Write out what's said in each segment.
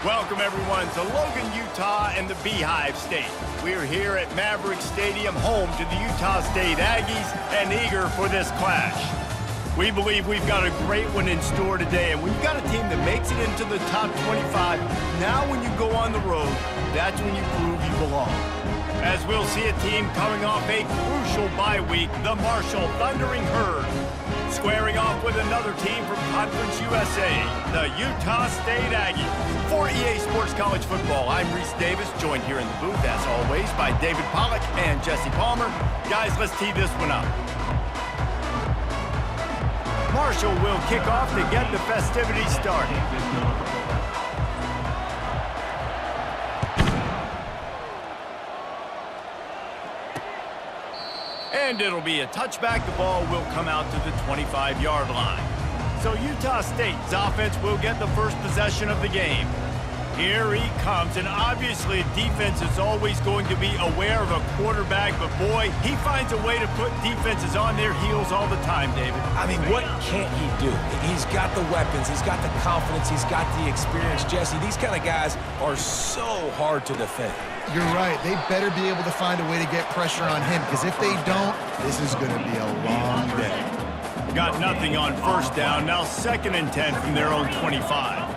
Welcome, everyone, to Logan, Utah and the Beehive State. We're here at Maverick Stadium, home to the Utah State Aggies, and eager for this clash. We believe we've got a great one in store today, and we've got a team that makes it into the top 25. Now when you go on the road, that's when you prove you belong. As we'll see a team coming off a crucial bye week, the Marshall Thundering Herd, squaring off with another team from Conference USA, the Utah State Aggies. For EA Sports College Football, I'm Reese Davis, joined here in the booth, as always, by David Pollack and Jesse Palmer. Guys, let's tee this one up. Marshall will kick off to get the festivities started. And it'll be a touchback. The ball will come out to the 25-yard line. So Utah State's offense will get the first possession of the game. Here he comes, and obviously defense is always going to be aware of a quarterback, but boy, he finds a way to put defenses on their heels all the time, David. I mean, what can't he do? He's got the weapons, he's got the confidence, he's got the experience. Jesse, these kind of guys are so hard to defend. You're right. They better be able to find a way to get pressure on him, because if they don't, this is going to be a long day. Got nothing on first down. Now 2nd and 10 from their own 25.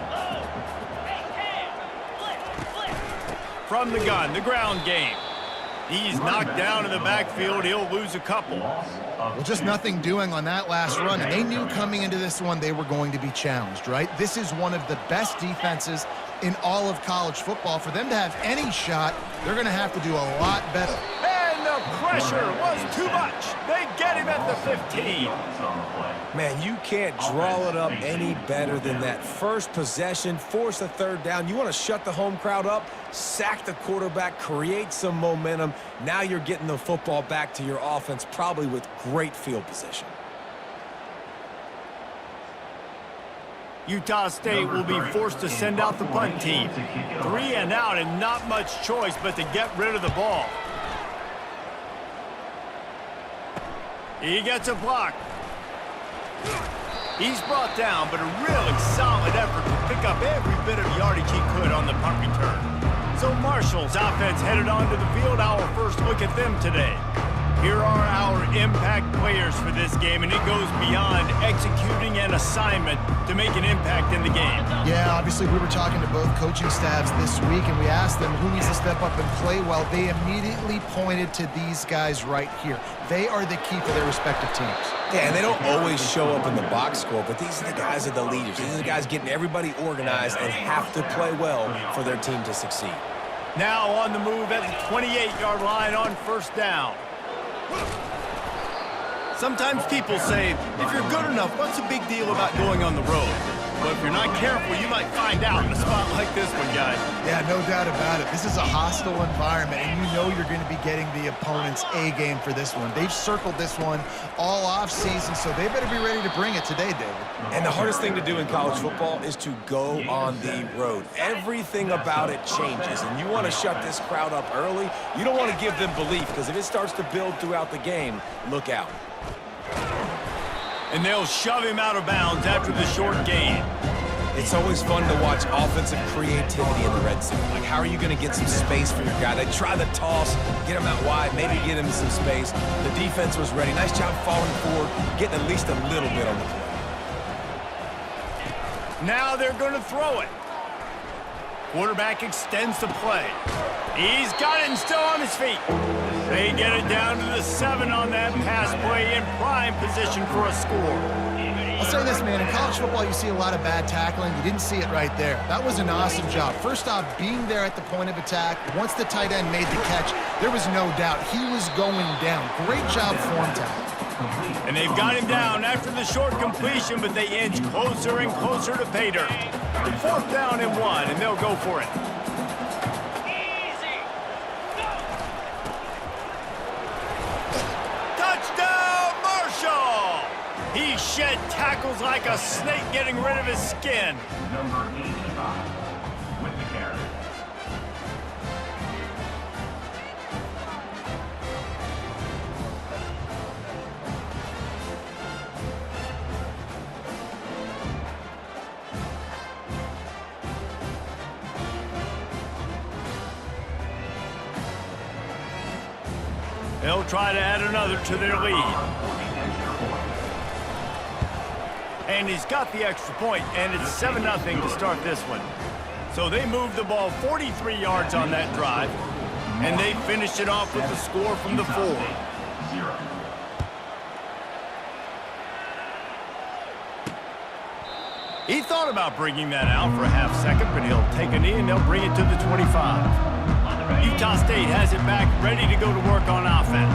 From the gun, the ground game. He's knocked down in the backfield. He'll lose a couple. Well, just nothing doing on that last run. And they knew coming into this one they were going to be challenged, right? This is one of the best defenses in all of college football. For them to have any shot, they're going to have to do a lot better. And the pressure was too much. They get him at the 15. Man, you can't draw it up any better than that. First possession, force a third down. You want to shut the home crowd up, sack the quarterback, create some momentum. Now you're getting the football back to your offense, probably with great field position. Utah State will be forced to send out the punt team. 3 and out, and not much choice but to get rid of the ball. He gets a block. He's brought down, but a really solid effort to pick up every bit of yardage he could on the punt return. So Marshall's offense headed onto the field. Our first look at them today. Here are our impact players for this game, and it goes beyond executing an assignment to make an impact in the game. Yeah, obviously we were talking to both coaching staffs this week, and we asked them who needs to step up and play well. They immediately pointed to these guys right here. They are the key for their respective teams. Yeah, and they don't always show up in the box score, but these are the guys that are the leaders. These are the guys getting everybody organized and have to play well for their team to succeed. Now on the move at the 28-yard line on first down. Sometimes people say, if you're good enough, what's the big deal about going on the road? But if you're not careful, you might find out in a spot like this one, guys. Yeah, no doubt about it. This is a hostile environment, and you know you're going to be getting the opponent's A game for this one. They've circled this one all offseason, so they better be ready to bring it today, David. And the hardest thing to do in college football is to go on the road. Everything about it changes, and you want to shut this crowd up early. You don't want to give them belief, because if it starts to build throughout the game, look out. And they'll shove him out of bounds after the short gain. It's always fun to watch offensive creativity in the red zone. Like, how are you going to get some space for your guy? They try the toss, get him out wide, maybe get him some space. The defense was ready. Nice job falling forward, getting at least a little bit on the play. Now they're going to throw it. Quarterback extends the play. He's got it and still on his feet. They get it down to the 7 on that pass play, in prime position for a score. I'll say this, man, in college football you see a lot of bad tackling. You didn't see it right there. That was an awesome job. First off, being there at the point of attack. Once the tight end made the catch, there was no doubt he was going down. Great job form tackle. And they've got him down after the short completion, but they inch closer and closer to pay dirt. 4th down and 1, and they'll go for it. He shed tackles like a snake, getting rid of his skin. Number 85 with the carry. They'll try to add another to their lead. And he's got the extra point, and it's 7-0 to start this one. So they moved the ball 43 yards on that drive, and they finished it off with the score from the 4. He thought about bringing that out for a half second, but he'll take a knee and they'll bring it to the 25. Utah State has it back, ready to go to work on offense.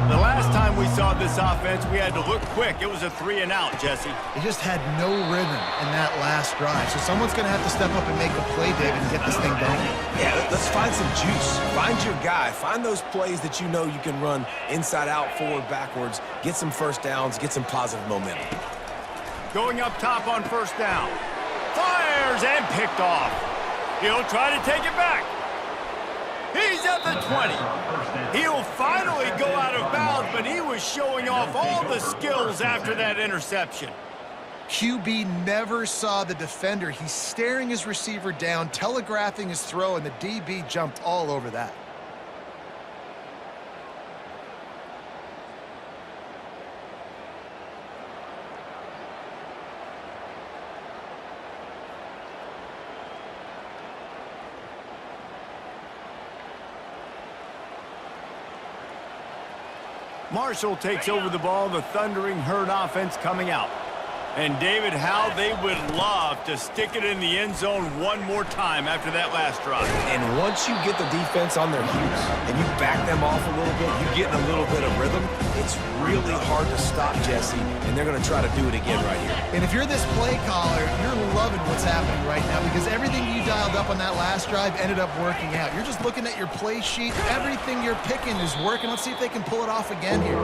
The last time we saw this offense, we had to look quick. It was a 3-and-out, Jesse. They just had no rhythm in that last drive. So someone's going to have to step up and make a play, David, and get this thing going. Yeah, let's find some juice. Find your guy. Find those plays that you know you can run inside out, forward, backwards. Get some first downs. Get some positive momentum. Going up top on first down. Fires and picked off. He'll try to take it back. He's at the 20. He'll finally go out of bounds, but he was showing off all the skills after that interception. QB never saw the defender. He's staring his receiver down, telegraphing his throw, and the DB jumped all over that. Marshall takes over the ball, the Thundering Herd offense coming out. And David, how they would love to stick it in the end zone one more time after that last drive. And once you get the defense on their heels and you back them off a little bit, you get in a little bit of rhythm, it's really hard to stop, Jesse, and they're going to try to do it again right here. And if you're this play caller, you're loving what's happening right now because everything you dialed up on that last drive ended up working out. You're just looking at your play sheet. Everything you're picking is working. Let's see if they can pull it off again here.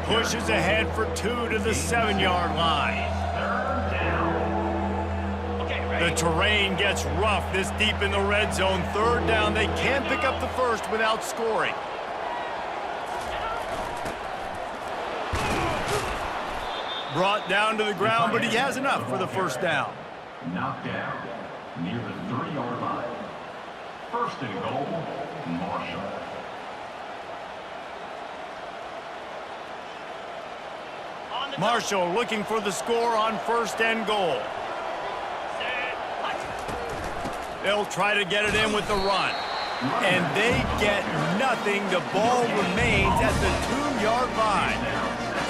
Pushes ahead for 2 to the 7-yard line. The terrain gets rough this deep in the red zone. Third down, they can't pick up the first without scoring. Brought down to the ground, but he has enough for the first down. Knocked down near the 3-yard line. First and goal, Marshall. Marshall looking for the score on first and goal. They'll try to get it in with the run. And they get nothing. The ball remains at the 2-yard line.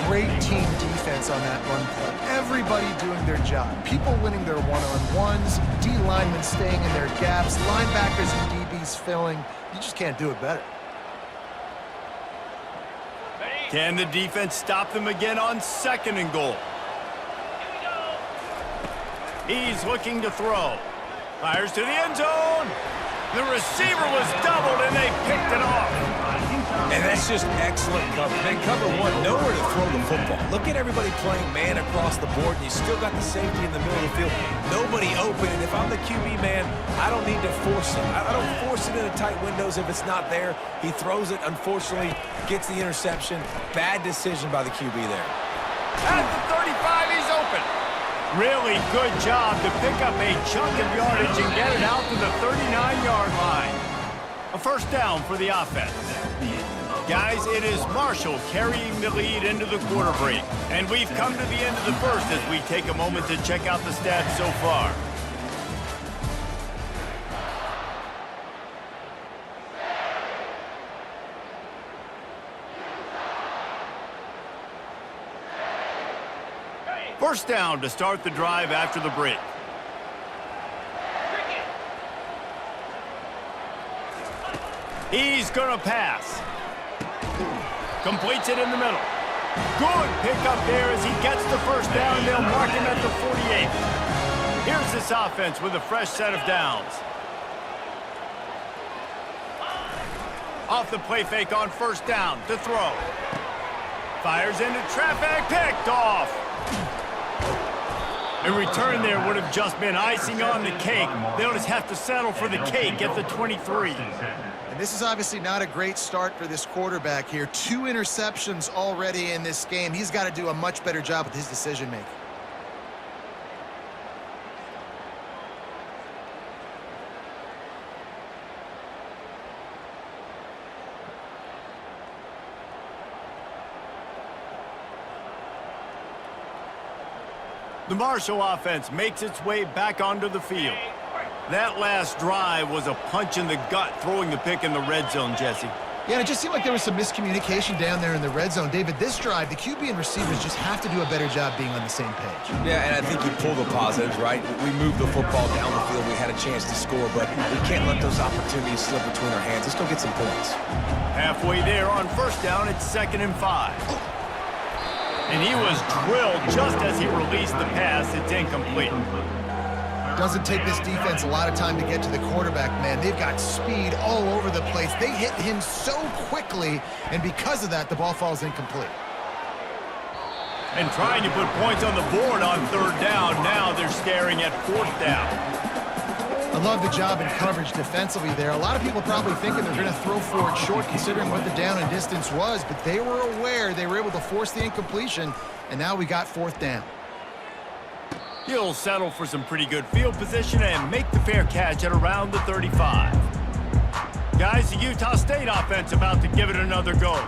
Great team defense on that run play. Everybody doing their job. People winning their one-on-ones, D linemen staying in their gaps, linebackers and DBs filling. You just can't do it better. Can the defense stop them again on second and goal? He's looking to throw. Fires to the end zone. The receiver was doubled, and they picked it off. And that's just excellent cover. Man, cover one, nowhere to throw the football. Look at everybody playing man across the board, and you still got the safety in the middle of the field. Nobody open, and if I'm the QB man, I don't need to force it. I don't force it into tight windows if it's not there. He throws it, unfortunately, gets the interception. Bad decision by the QB there. At the 35, he's open. Really good job to pick up a chunk of yardage and get it out to the 39-yard line. A first down for the offense. Guys, it is Marshall carrying the lead into the quarter break. And we've come to the end of the first as we take a moment to check out the stats so far. First down to start the drive after the break. He's going to pass. Completes it in the middle. Good pickup there as he gets the first down. They'll mark him at the 48. Here's this offense with a fresh set of downs. Off the play fake on first down to throw. Fires into traffic, picked off. A return there would have just been icing on the cake. They'll just have to settle for the cake at the 23. And this is obviously not a great start for this quarterback here. 2 interceptions already in this game. He's got to do a much better job with his decision-making. The Marshall offense makes its way back onto the field. That last drive was a punch in the gut, throwing the pick in the red zone, Jesse. Yeah, and it just seemed like there was some miscommunication down there in the red zone. David, this drive, the QB and receivers just have to do a better job being on the same page. Yeah, and I think you pull the positives, right? We moved the football down the field. We had a chance to score, but we can't let those opportunities slip between our hands. Let's go get some points. Halfway there on first down, it's 2nd and 5. And he was drilled just as he released the pass. It's incomplete. Doesn't take this defense a lot of time to get to the quarterback, man. They've got speed all over the place. They hit him so quickly, and because of that, the ball falls incomplete. And trying to put points on the board on 3rd down. Now they're staring at 4th down. I love the job in coverage defensively there. A lot of people probably thinking they're going to throw for it short considering what the down and distance was, but they were aware they were able to force the incompletion, and now we got 4th down. He'll settle for some pretty good field position and make the fair catch at around the 35. Guys, the Utah State offense about to give it another go.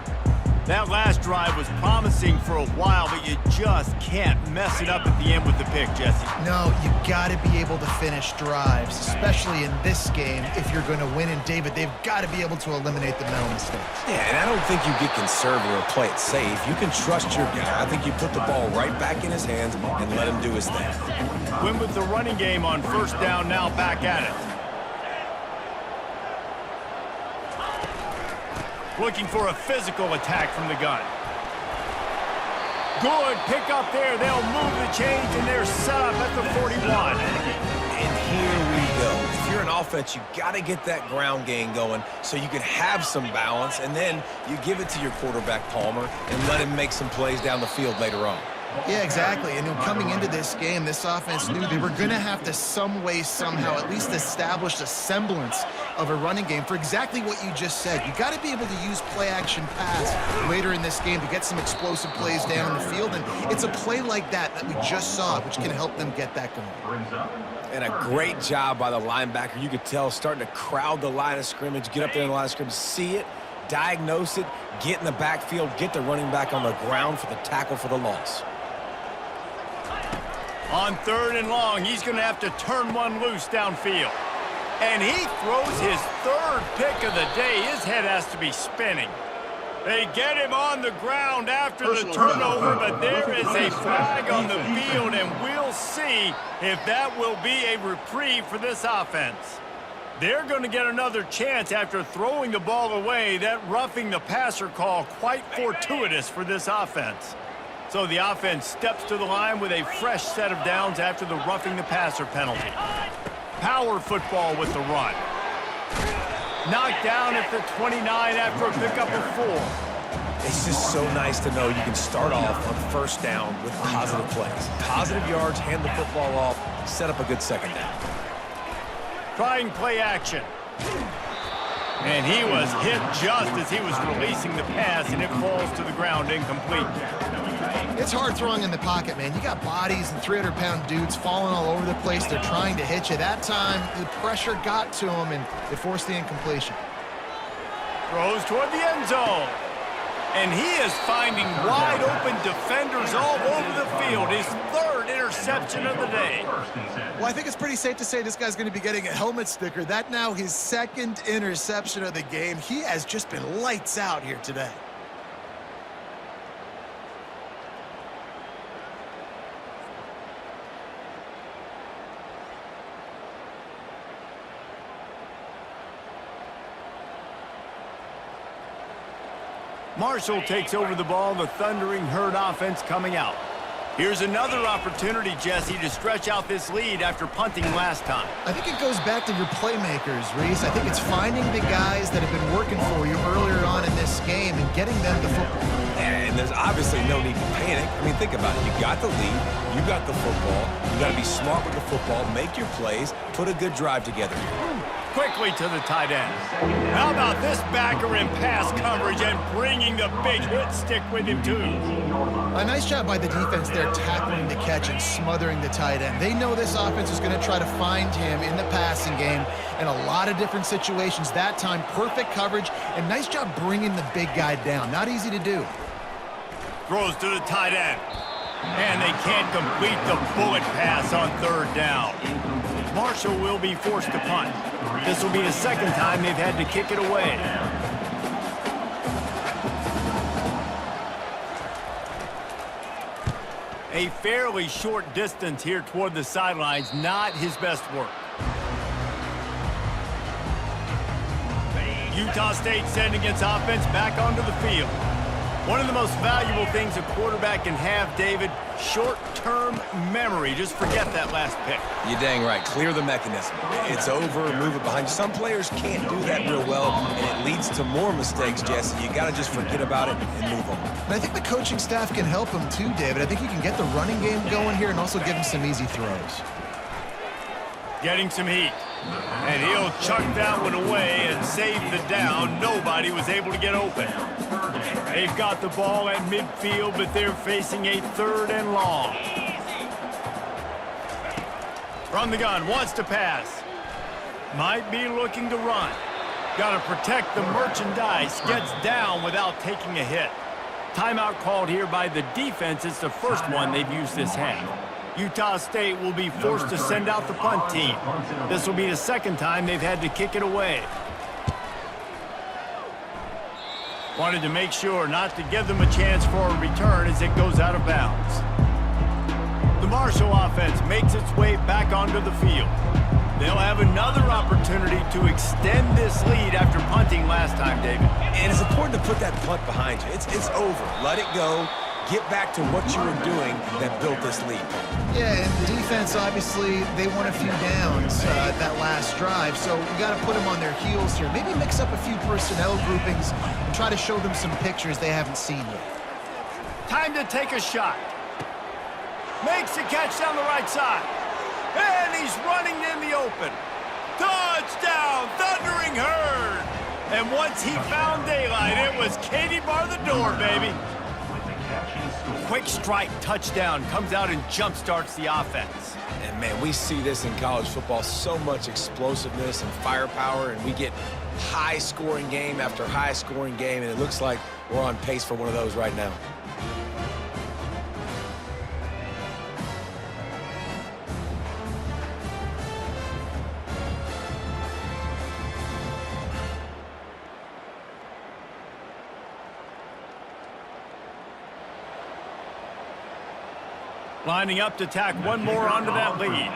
That last drive was promising for a while, but you just can't mess it up at the end with the pick, Jesse. No, you got to be able to finish drives, especially in this game if you're going to win. And David, they've got to be able to eliminate the mental mistakes. Yeah, and I don't think you get conservative or play it safe. You can trust your guy. I think you put the ball right back in his hands and let him do his thing. Win with the running game on 1st down, now back at it. Looking for a physical attack from the gun. Good pick up there. They'll move the chains, and they're set up at the 41. And here we go. If you're an offense, you got to get that ground game going so you can have some balance, and then you give it to your quarterback, Palmer, and let him make some plays down the field later on. Yeah, exactly. And coming into this game, this offense knew they were going to have to some way, somehow, at least establish a semblance of a running game for exactly what you just said. You got to be able to use play-action pass later in this game to get some explosive plays down the field. And it's a play like that we just saw, which can help them get that going. And a great job by the linebacker. You could tell starting to crowd the line of scrimmage, get up there in the line of scrimmage, see it, diagnose it, get in the backfield, get the running back on the ground for the tackle for the loss. On 3rd and long, he's going to have to turn one loose downfield. And he throws his 3rd pick of the day. His head has to be spinning. They get him on the ground after the turnover, but there is a flag on the field, and we'll see if that will be a reprieve for this offense. They're going to get another chance after throwing the ball away. That roughing the passer call quite fortuitous for this offense. So the offense steps to the line with a fresh set of downs after the roughing the passer penalty. Power football with the run. Knocked down at the 29 after a pickup of 4. It's just so nice to know you can start off on 1st down with positive plays. Positive yards, hand the football off, set up a good 2nd down. Trying play action. And he was hit just as he was releasing the pass, and it falls to the ground incomplete. It's hard throwing in the pocket, man. You got bodies and 300-pound dudes falling all over the place. They're trying to hit you. That time, the pressure got to him, and it forced the incompletion. Throws toward the end zone. And he is finding wide-open defenders all over the field. His 3rd interception of the day. Well, I think it's pretty safe to say this guy's going to be getting a helmet sticker. That now his 2nd interception of the game. He has just been lights out here today. Marshall takes over the ball, the Thundering Herd offense coming out. Here's another opportunity, Jesse, to stretch out this lead after punting last time. I think it goes back to your playmakers, Reese. I think it's finding the guys that have been working for you earlier on in this game and getting them the football. And there's obviously no need to panic. I mean, think about it. You got the lead. You got the football. You got to be smart with the football, make your plays, put a good drive together here. Quickly to the tight end. How about this backer in pass coverage and bringing the big hit stick with him, too? A nice job by the defense there tackling the catch and smothering the tight end. They know this offense is going to try to find him in the passing game in a lot of different situations. That time, perfect coverage, and nice job bringing the big guy down. Not easy to do. Throws to the tight end. And they can't complete the bullet pass on third down. Marshall will be forced to punt. This will be the second time they've had to kick it away. A fairly short distance here toward the sidelines, not his best work. Utah State sending its offense back onto the field. One of the most valuable things a quarterback can have, David, short-term memory. Just forget that last pick. You're dang right. Clear the mechanism. It's over, move it behind you. Some players can't do that real well, and it leads to more mistakes, Jesse. You got to just forget about it and move on. And I think the coaching staff can help him too, David. I think you can get the running game going here and also give him some easy throws. Getting some heat. And he'll chuck that one away and save the down. Nobody was able to get open. They've got the ball at midfield, but they're facing a third and long. From the gun, wants to pass. Might be looking to run. Got to protect the merchandise. Gets down without taking a hit. Timeout called here by the defense. It's the first one they've used this half. Utah State will be forced to send out the punt team. This will be the second time they've had to kick it away. Wanted to make sure not to give them a chance for a return as it goes out of bounds. The Marshall offense makes its way back onto the field. They'll have another opportunity to extend this lead after punting last time, David. And it's important to put that punt behind you. It's over. Let it go. Get back to what you were doing that built this lead. Yeah, and defense, obviously, they won a few downs that last drive, so you got to put them on their heels here. Maybe mix up a few personnel groupings and try to show them some pictures they haven't seen yet. Time to take a shot. Makes the catch down the right side. And he's running in the open. Touchdown, Thundering Herd. And once he found daylight, it was Katie bar the door, baby. Quick strike touchdown comes out and jump-starts the offense. And, man, we see this in college football, so much explosiveness and firepower, and we get high-scoring game after high-scoring game, and it looks like we're on pace for one of those right now. Lining up to tack one more onto that lead.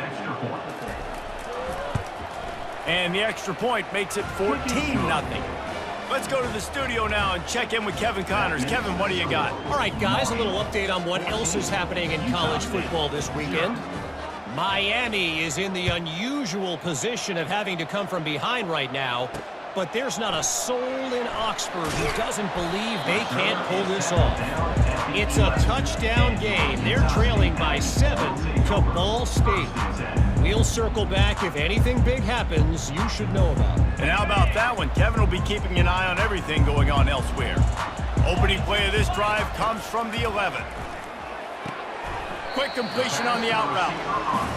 And the extra point makes it 14-0. Let's go to the studio now and check in with Kevin Connors. Kevin, what do you got? All right, guys, a little update on what else is happening in college football this weekend. Miami is in the unusual position of having to come from behind right now, but there's not a soul in Oxford who doesn't believe they can't pull this off. It's a touchdown game. They're trailing by 7 to Ball State. We'll circle back if anything big happens you should know about. And how about that one? Kevin will be keeping an eye on everything going on elsewhere. Opening play of this drive comes from the 11. Quick completion on the out route.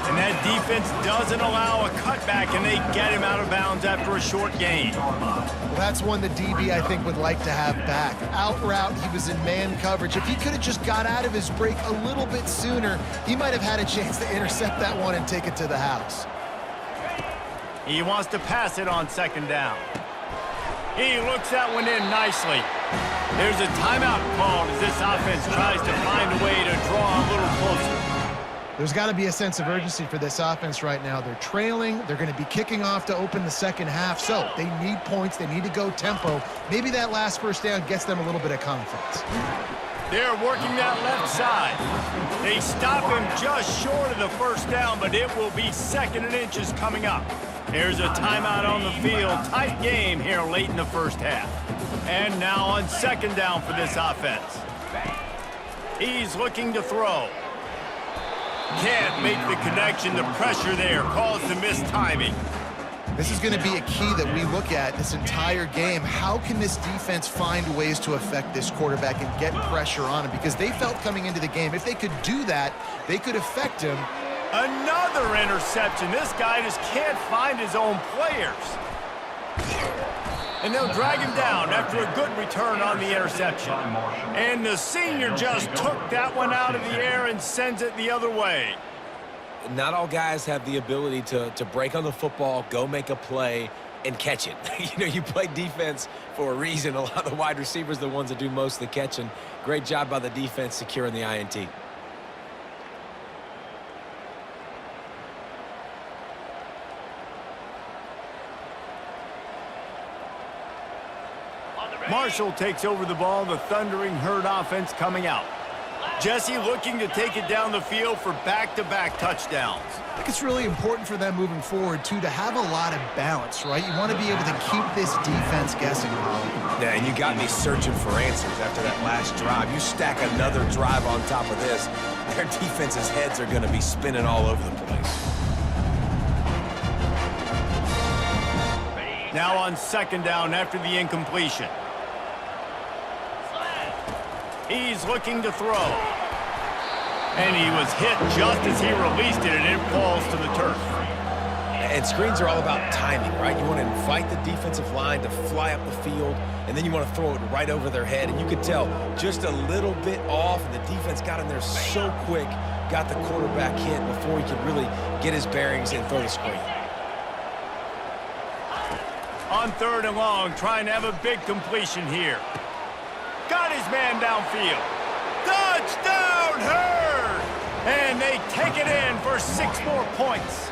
And that defense doesn't allow a cutback, and they get him out of bounds after a short gain. Well, that's one the DB, I think, would like to have back. Out route, he was in man coverage. If he could have just got out of his break a little bit sooner, he might have had a chance to intercept that one and take it to the house. He wants to pass it on second down. He looks that one in nicely. There's a timeout called as this offense tries to find a way to draw a little closer. There's got to be a sense of urgency for this offense right now. They're trailing. They're going to be kicking off to open the second half. So they need points. They need to go tempo. Maybe that last first down gets them a little bit of confidence. They're working that left side. They stop him just short of the first down, but it will be 2nd and inches coming up. There's a timeout on the field. Tight game here late in the first half. And now on second down for this offense. He's looking to throw. Can't make the connection. The pressure there caused the missed timing. This is going to be a key that we look at this entire game. How can this defense find ways to affect this quarterback and get pressure on him? Because they felt coming into the game, if they could do that, they could affect him. Another interception. This guy just can't find his own players. And they'll drag him down after a good return on the interception. And the senior just took that one out of the air and sends it the other way. Not all guys have the ability to break on the football, go make a play, and catch it. You know, you play defense for a reason. A lot of the wide receivers are the ones that do most of the catching. Great job by the defense securing the INT. Marshall takes over the ball, the Thundering Herd offense coming out. Jesse looking to take it down the field for back-to-back touchdowns. I think it's really important for them moving forward, too, to have a lot of balance, right? You want to be able to keep this defense guessing, Holly. Yeah, and you got me searching for answers after that last drive. You stack another drive on top of this, their defense's heads are going to be spinning all over the place. Now on second down after the incompletion. He's looking to throw. And he was hit just as he released it, and it falls to the turf. And screens are all about timing, right? You want to invite the defensive line to fly up the field, and then you want to throw it right over their head. And you could tell just a little bit off, and the defense got in there so quick, got the quarterback hit before he could really get his bearings and throw the screen. On third and long, trying to have a big completion here. Got his man downfield. Touchdown, Herd! And they take it in for 6 more points.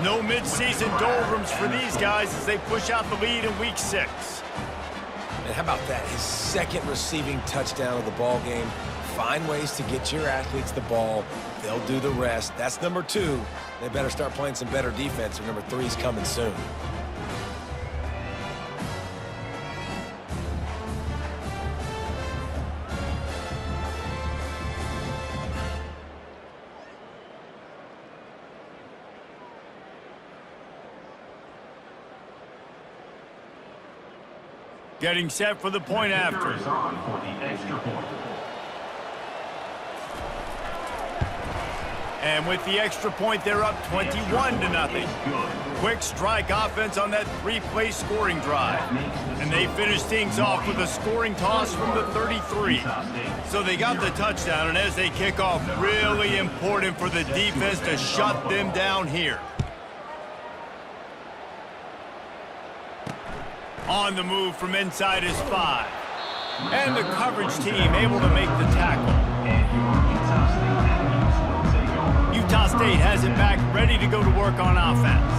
No midseason doldrums for these guys as they push out the lead in Week 6. And how about that? His second receiving touchdown of the ball game. Find ways to get your athletes the ball. They'll do the rest. That's number 2. They better start playing some better defense, or number 3 is coming soon. Getting set for the point after. And with the extra point, they're up 21-0. Quick strike offense on that 3-play scoring drive. And they finish things off with a scoring toss from the 33. So they got the touchdown, and as they kick off, really important for the defense to shut them down here. On the move from inside his 5. And the coverage team able to make the tackle. Utah State has it back, ready to go to work on offense.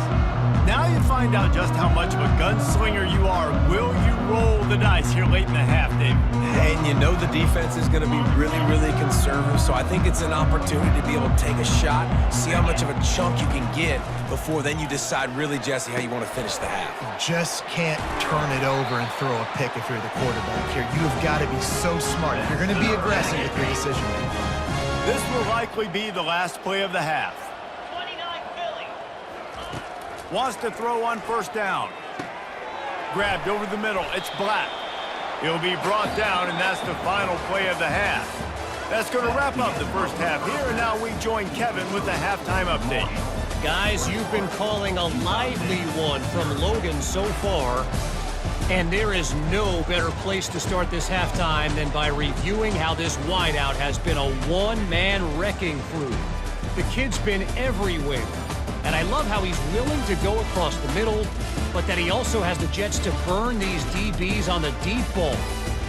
Now you find out just how much of a gunslinger you are. Will you roll the dice here late in the half, David? And you know the defense is going to be really, really conservative, so I think it's an opportunity to be able to take a shot, see how much of a chunk you can get before then you decide really, Jesse, how you want to finish the half. You just can't turn it over and throw a pick if you're the quarterback here. You have got to be so smart. If you're going to be aggressive with your decision making. This will likely be the last play of the half. Wants to throw on first down. Grabbed over the middle. It's Black. He'll be brought down, and that's the final play of the half. That's going to wrap up the first half here, and now we join Kevin with the halftime update. Guys, you've been calling a lively one from Logan so far, and there is no better place to start this halftime than by reviewing how this wideout has been a one-man wrecking crew. The kid's been everywhere. And I love how he's willing to go across the middle, but that he also has the jets to burn these DBs on the deep ball.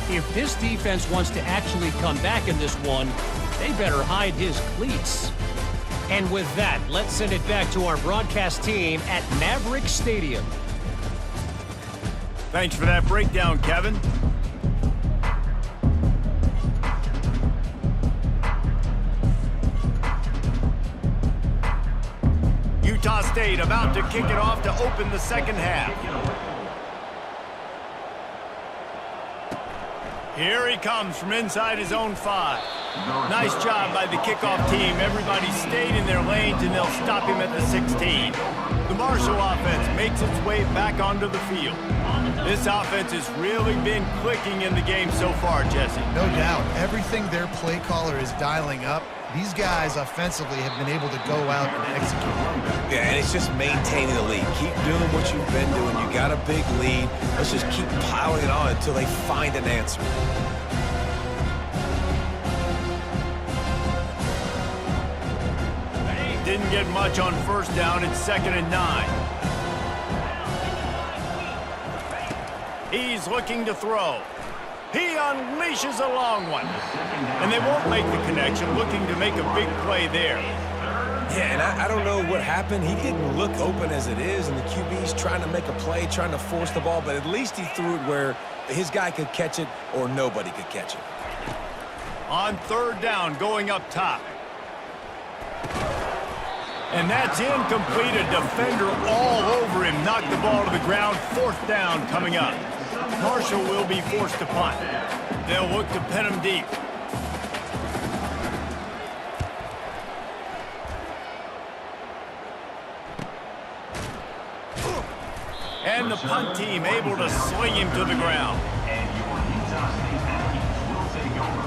If this defense wants to actually come back in this one, they better hide his cleats. And with that, let's send it back to our broadcast team at Maverick Stadium. Thanks for that breakdown, Kevin. Utah State about to kick it off to open the second half. Here he comes from inside his own 5. Nice job by the kickoff team. Everybody stayed in their lanes, and they'll stop him at the 16. The Marshall offense makes its way back onto the field. This offense has really been clicking in the game so far, Jesse. No doubt. Everything their play caller is dialing up, these guys offensively have been able to go out and execute. Yeah, and it's just maintaining the lead. Keep doing what you've been doing. You got a big lead. Let's just keep piling it on until they find an answer. Didn't get much on first down. It's 2nd and 9. He's looking to throw. He unleashes a long one. And they won't make the connection, looking to make a big play there. Yeah, and I don't know what happened. He didn't look open as it is, and the QB's trying to make a play, trying to force the ball, but at least he threw it where his guy could catch it or nobody could catch it. On 3rd down, going up top. And that's incomplete. A defender all over him. Knocked the ball to the ground. 4th down coming up. Marshall will be forced to punt. They'll look to pin him deep. And the punt team able to sling him to the ground.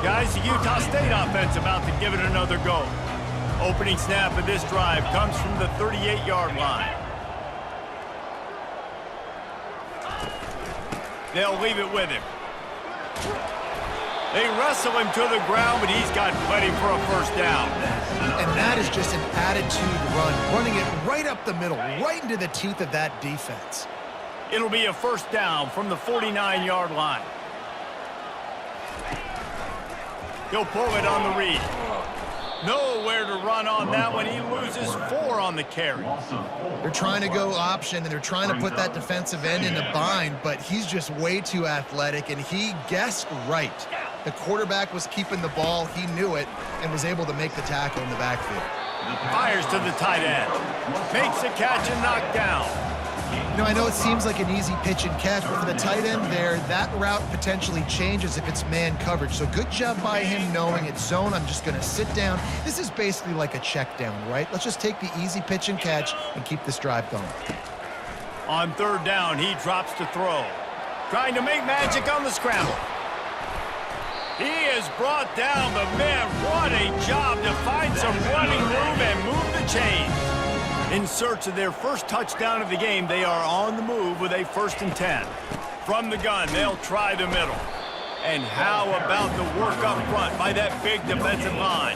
Guys, the Utah State offense about to give it another go. Opening snap of this drive comes from the 38-yard line. They'll leave it with him. They wrestle him to the ground, but he's got plenty for a first down. And that is just an attitude run, running it right up the middle, right into the teeth of that defense. It'll be a first down from the 49-yard line. He'll pull it on the read. Nowhere to run on that one. He loses 4 on the carry. They're trying to go option, and they're trying to put that defensive end in a bind, but he's just way too athletic, and he guessed right. The quarterback was keeping the ball. He knew it and was able to make the tackle in the backfield. Fires to the tight end. Makes a catch and knocked down. You know, I know it seems like an easy pitch and catch, but for the tight end there, that route potentially changes if it's man coverage. So good job by him knowing it's zone. I'm just going to sit down. This is basically like a check down, right? Let's just take the easy pitch and catch and keep this drive going. On 3rd down, he drops to throw. Trying to make magic on the scramble. He is brought down, but man, what a job to find some running room and move the chains. In search of their first touchdown of the game, they are on the move with a 1st and 10. From the gun, they'll try the middle. And how about the work up front by that big defensive line?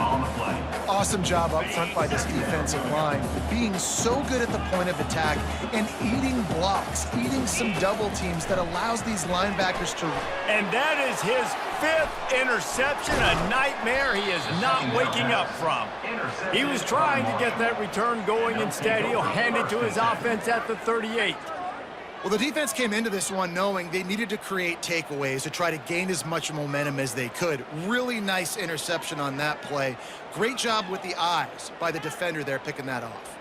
Awesome job up front by this defensive line, being so good at the point of attack and eating blocks, eating some double teams that allows these linebackers to... And that is his 5th interception, a nightmare he is not waking up from. He was trying to get that return going. Instead, he'll hand it to his offense at the 38. Well, the defense came into this one knowing they needed to create takeaways to try to gain as much momentum as they could. Really nice interception on that play. Great job with the eyes by the defender there picking that off.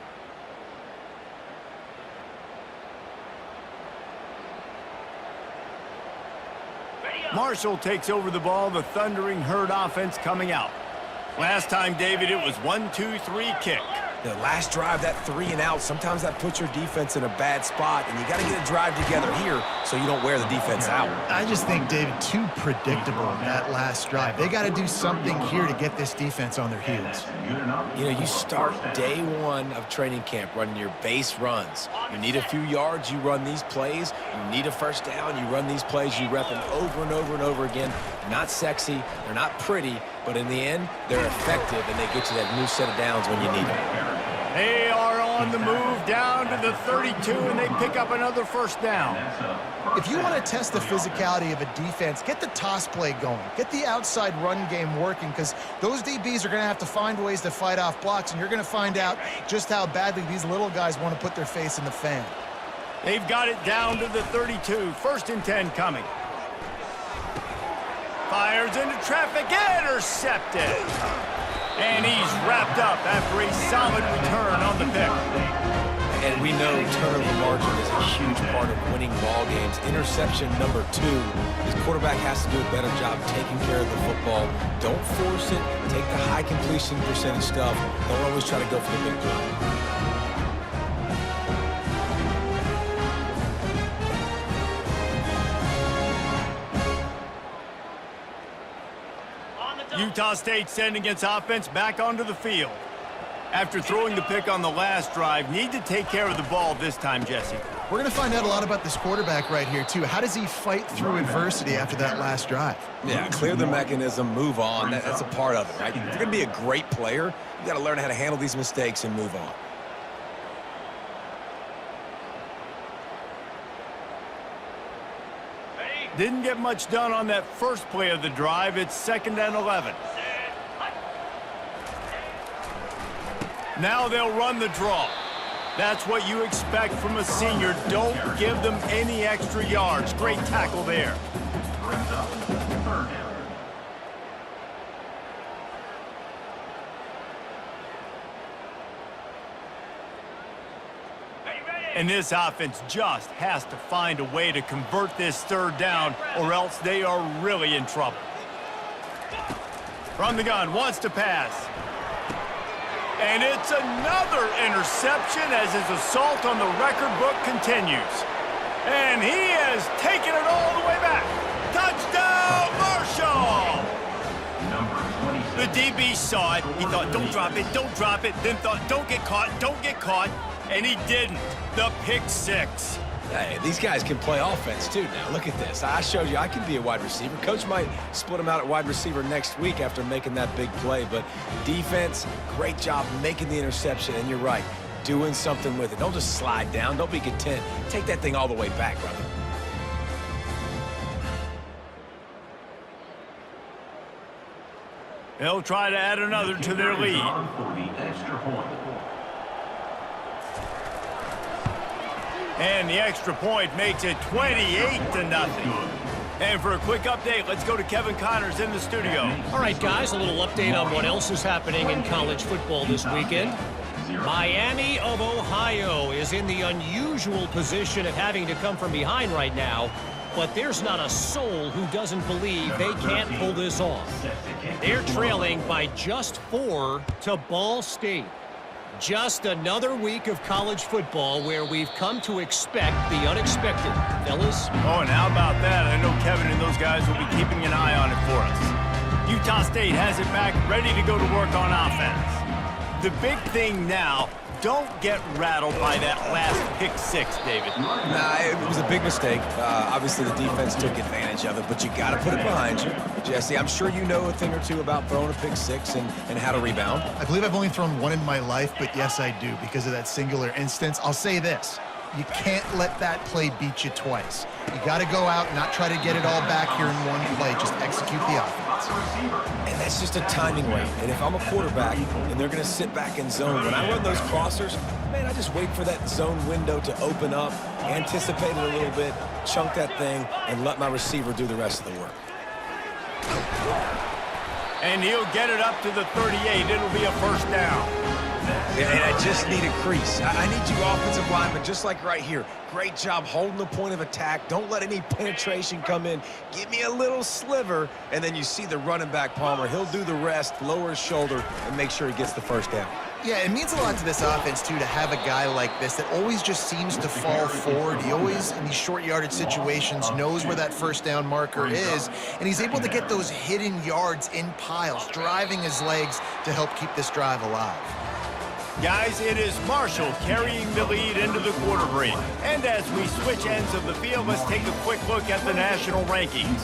Marshall takes over the ball, the Thundering Herd offense coming out. Last time, David, it was 1-2-3 kick. The last drive, that 3 and out, sometimes that puts your defense in a bad spot, and you got to get a drive together here so you don't wear the defense out. I just think, David, too predictable in that last drive. They got to do something here to get this defense on their heels. You know, you start day 1 of training camp running your base runs. You need a few yards, you run these plays. You need a first down, you run these plays. You rep them over and over and over again. They're not sexy, they're not pretty, but in the end, they're effective, and they get you that new set of downs when you need them. They are on the move down to the 32, and they pick up another first down. If you want to test the physicality of a defense, get the toss play going. Get the outside run game working, because those DBs are going to have to find ways to fight off blocks, and you're going to find out just how badly these little guys want to put their face in the fan. They've got it down to the 32. 1st and 10 coming. Fires into traffic, intercepted. And he's wrapped up after a solid return on the pick. And we know turnover margin is a huge part of winning ball games. Interception number 2. His quarterback has to do a better job taking care of the football. Don't force it. Take the high completion percentage stuff. Don't always try to go for the big play. Utah State sending its offense back onto the field. After throwing the pick on the last drive, need to take care of the ball this time, Jesse. We're going to find out a lot about this quarterback right here, too. How does he fight through adversity after that last drive? Yeah, clear the mechanism, move on. That's a part of it, right? If you're going to be a great player, you got to learn how to handle these mistakes and move on. Didn't get much done on that first play of the drive. It's 2nd and 11. Now they'll run the draw. That's what you expect from a senior. Don't give them any extra yards. Great tackle there. Brings up 3rd down. And this offense just has to find a way to convert this 3rd down, or else they are really in trouble. From the gun, wants to pass. And it's another interception as his assault on the record book continues. And he has taken it all the way back. Touchdown, Marshall! The DB saw it. He thought, don't drop it, then thought, don't get caught, and he didn't. The pick 6. Hey, these guys can play offense, too, now. Look at this. I showed you I can be a wide receiver. Coach might split him out at wide receiver next week after making that big play. But defense, great job making the interception. And you're right, doing something with it. Don't just slide down. Don't be content. Take that thing all the way back, brother. They'll try to add another to their lead. For the extra point. And the extra point makes it 28-0. And for a quick update, let's go to Kevin Connors in the studio. All right, guys, a little update on what else is happening in college football this weekend. Miami of Ohio is in the unusual position of having to come from behind right now, but there's not a soul who doesn't believe they can't pull this off. They're trailing by just 4 to Ball State. Just another week of college football where we've come to expect the unexpected. Fellas? Oh, and how about that? I know Kevin and those guys will be keeping an eye on it for us. Utah State has it back, ready to go to work on offense. The big thing now, don't get rattled by that last pick 6, David. Nah, it was a big mistake. Obviously, the defense took advantage of it, but you got to put it behind you. Jesse, I'm sure you know a thing or two about throwing a pick 6 and how to rebound. I believe I've only thrown one in my life, but yes, I do, because of that singular instance. I'll say this. You can't let that play beat you twice. You got to go out and not try to get it all back here in one play. Just execute the offense. And that's just a timing way. And if I'm a quarterback and they're going to sit back in zone, when I run those crossers, man, I just wait for that zone window to open up, anticipate it a little bit, chunk that thing, and let my receiver do the rest of the work. And he'll get it up to the 38. It'll be a 1st down. And I just need a crease. I need you offensive linemen, just like right here. Great job holding the point of attack. Don't let any penetration come in. Give me a little sliver, and then you see the running back, Palmer. He'll do the rest, lower his shoulder, and make sure he gets the 1st down. Yeah, it means a lot to this offense, too, to have a guy like this that always just seems to fall forward. He always, in these short yardage situations, knows where that 1st down marker is, and he's able to get those hidden yards in piles, driving his legs to help keep this drive alive. Guys, it is Marshall carrying the lead into the quarter break. And as we switch ends of the field, let's take a quick look at the national rankings.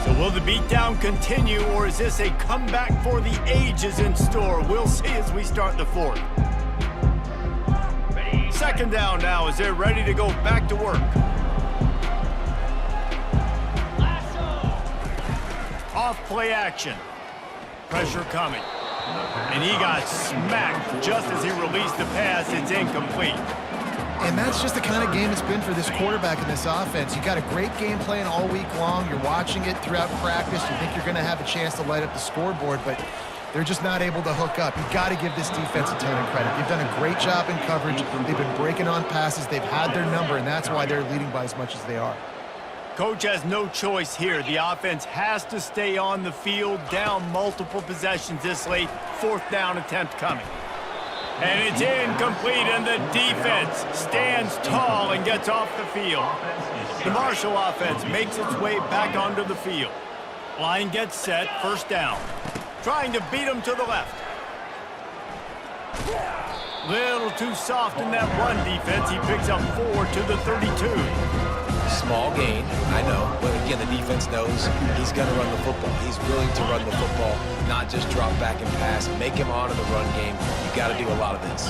So will the beatdown continue, or is this a comeback for the ages in store? We'll see as we start the 4th. 2nd down now as they're ready to go back to work. Off play action. Pressure coming. And he got smacked just as he released the pass. It's incomplete. And that's just the kind of game it's been for this quarterback in this offense. You got a great game plan all week long. You're watching it throughout practice. You think you're going to have a chance to light up the scoreboard, but they're just not able to hook up. You've got to give this defense a ton of credit. They've done a great job in coverage. They've been breaking on passes. They've had their number, and that's why they're leading by as much as they are. Coach has no choice here. The offense has to stay on the field, down multiple possessions this late. 4th down attempt coming. And it's incomplete, and the defense stands tall and gets off the field. The Marshall offense makes its way back onto the field. Line gets set, first down. Trying to beat him to the left. Little too soft in that run defense. He picks up 4 to the 32. Small gain, I know, but again, the defense knows he's going to run the football. He's willing to run the football, not just drop back and pass. Make him honor the run game. You got to do a lot of this.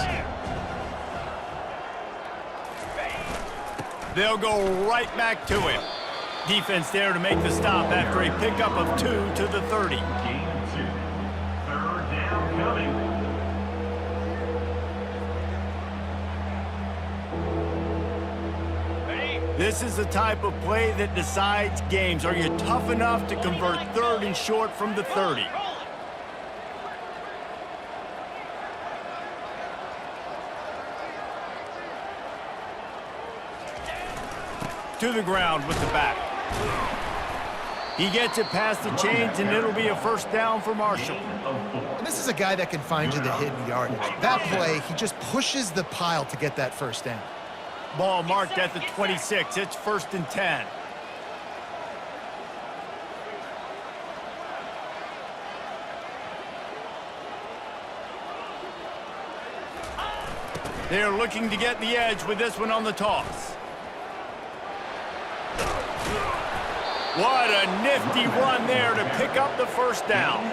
They'll go right back to him. Defense there to make the stop after a pickup of 2 to the 30. Gain of 2. Third down coming. This is the type of play that decides games. Are you tough enough to convert 3rd and short from the 30? To the ground with the back. He gets it past the chains, and it'll be a first down for Marshall. And this is a guy that can find you the hidden yardage. That play, he just pushes the pile to get that first down. Ball marked at the 26. It's 1st and 10. They're looking to get the edge with this one on the toss. What a nifty run there to pick up the first down.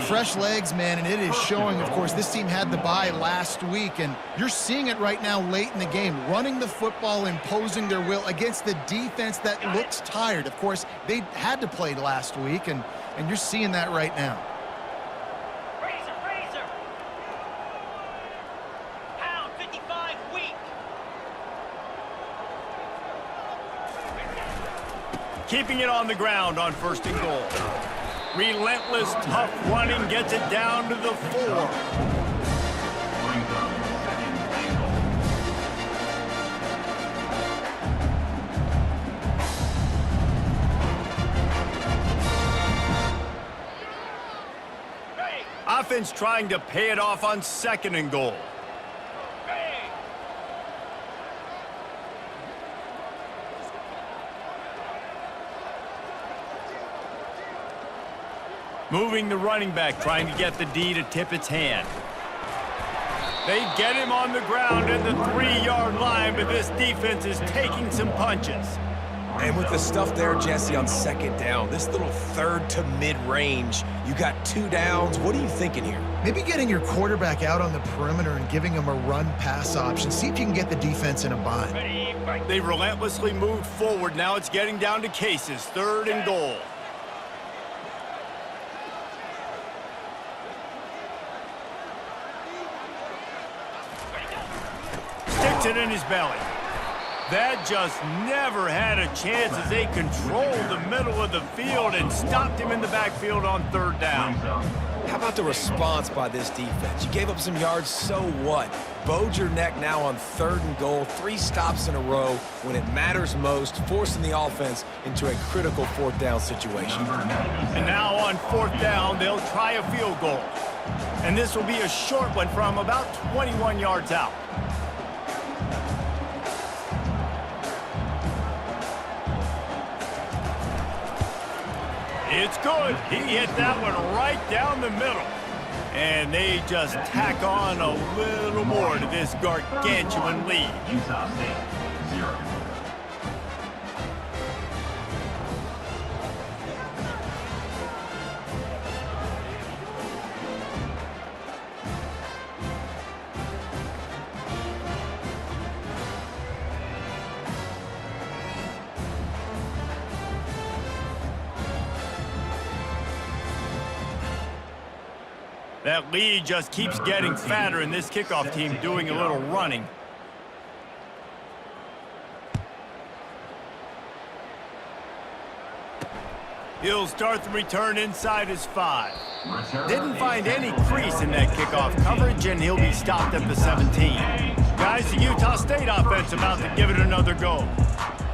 Fresh legs, man, and it is showing. Of course, this team had the bye last week, and you're seeing it right now late in the game, running the football, imposing their will against the defense that looks tired. Of course, they had to play last week, and you're seeing that right now. Razor. Pound 55 weak. Keeping it on the ground on 1st and goal. Relentless, tough running gets it down to the 4. Brings up 2nd and goal. Offense trying to pay it off on 2nd and goal. Moving the running back, trying to get the D to tip its hand. They get him on the ground at the 3-yard line, but this defense is taking some punches. And with the stuff there, Jesse, on 2nd down, this little 3rd to mid-range, you got 2 downs. What are you thinking here? Maybe getting your quarterback out on the perimeter and giving him a run-pass option. See if you can get the defense in a bind. They relentlessly moved forward. Now it's getting down to cases. 3rd and goal. Sticks it in his belly. That just never had a chance as they controlled the middle of the field and stopped him in the backfield on 3rd down. How about the response by this defense? You gave up some yards, so what? Bowed your neck now on 3rd and goal, 3 stops in a row when it matters most, forcing the offense into a critical 4th down situation. And now on 4th down, they'll try a field goal. And this will be a short one from about 21 yards out. It's good. He hit that one right down the middle. And they just tack on a little more to this gargantuan lead. Utah State, 0. That lead just keeps getting fatter, and this kickoff team doing a little running. He'll start the return inside his 5. Didn't find any crease in that kickoff coverage, and he'll be stopped at the 17. Guys, the Utah State offense about to give it another go.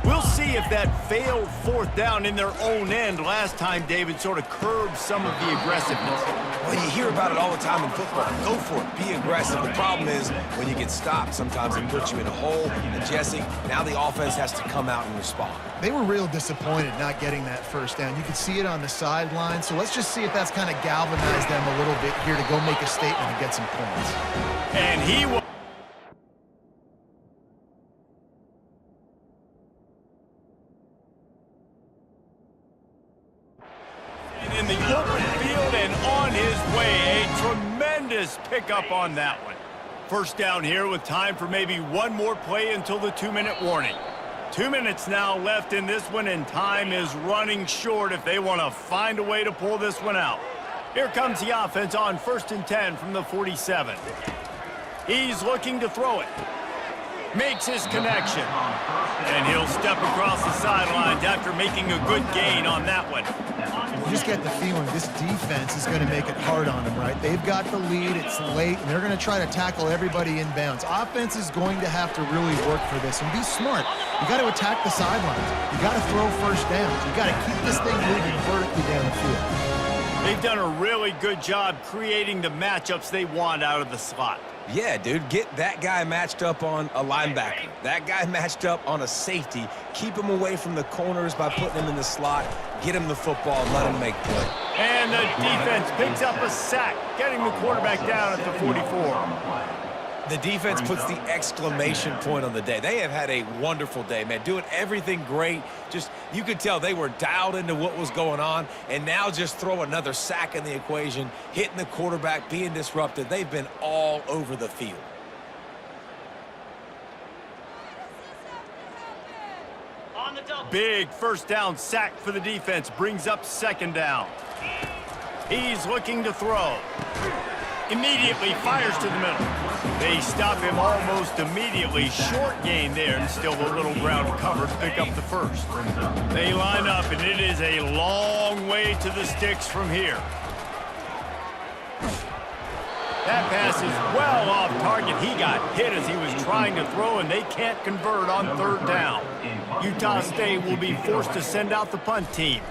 We'll see if that failed fourth down in their own end last time, David, sort of curbed some of the aggressiveness. Well, you hear about it all the time in football. Go for it. Be aggressive. The problem is when you get stopped, sometimes it puts you in a hole. And Jesse, now the offense has to come out and respond. They were real disappointed not getting that first down. You could see it on the sideline. So let's just see if that's kind of galvanized them a little bit here to go make a statement and get some points. And he will. In the open field and on his way. A tremendous pickup on that one. First down here with time for maybe one more play until the 2-minute warning. 2 minutes now left in this one, and time is running short if they want to find a way to pull this one out. Here comes the offense on 1st and 10 from the 47. He's looking to throw it. Makes his connection. And he'll step across the sidelines after making a good gain on that one. You just get the feeling this defense is going to make it hard on them, right? They've got the lead, it's late, and they're going to try to tackle everybody inbounds. Offense is going to have to really work for this and be smart. You got to attack the sidelines. You got to throw first downs. You got to keep this thing moving vertically down the field. They've done a really good job creating the matchups they want out of the slot. Yeah, dude, get that guy matched up on a linebacker. That guy matched up on a safety. Keep him away from the corners by putting him in the slot. Get him the football and let him make play. And the defense picks up a sack, getting the quarterback down at the 44. The defense puts the exclamation point on the day. They have had a wonderful day, man. Doing everything great. Just, you could tell they were dialed into what was going on. And now just throw another sack in the equation, hitting the quarterback, being disrupted. They've been all over the field. On the double. Big first down sack for the defense. Brings up 2nd down. He's looking to throw. Immediately fires to the middle. They stop him almost immediately. Short gain there, and still a little ground cover to pick up the first. They line up, and it is a long way to the sticks from here. That pass is well off target. He got hit as he was trying to throw, and they can't convert on 3rd down. Utah State will be forced to send out the punt team.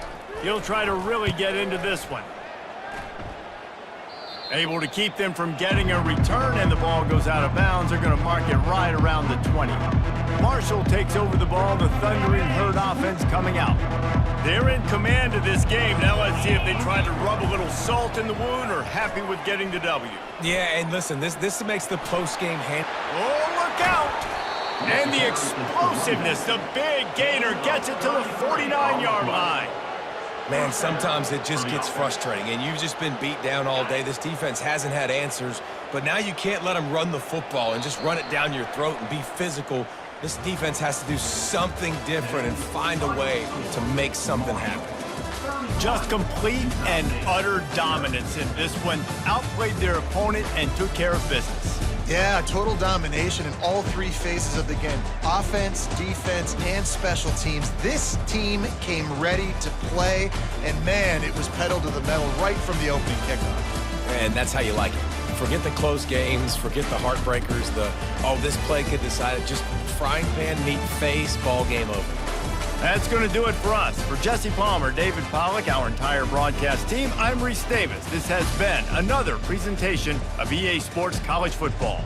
He'll try to really get into this one. Able to keep them from getting a return, and the ball goes out of bounds. They're going to mark it right around the 20. Marshall takes over the ball. The Thundering Herd offense coming out. They're in command of this game. Now let's see if they try to rub a little salt in the wound or happy with getting the W. Yeah, and listen, this makes the post-game hand. Oh, look out! And the explosiveness, the big gainer gets it to the 49-yard line. Man, sometimes it just gets frustrating, and you've just been beat down all day. This defense hasn't had answers, but now you can't let them run the football and just run it down your throat and be physical. This defense has to do something different and find a way to make something happen. Just complete and utter dominance in this one. Outplayed their opponent and took care of business. Yeah, total domination in all 3 phases of the game. Offense, defense, and special teams. This team came ready to play, and man, it was pedal to the metal right from the opening kickoff. And that's how you like it. Forget the close games, forget the heartbreakers, this play could decide it. Just frying pan, meat face, ball game over. That's going to do it for us. For Jesse Palmer, David Pollack, our entire broadcast team, I'm Reese Davis. This has been another presentation of EA Sports College Football.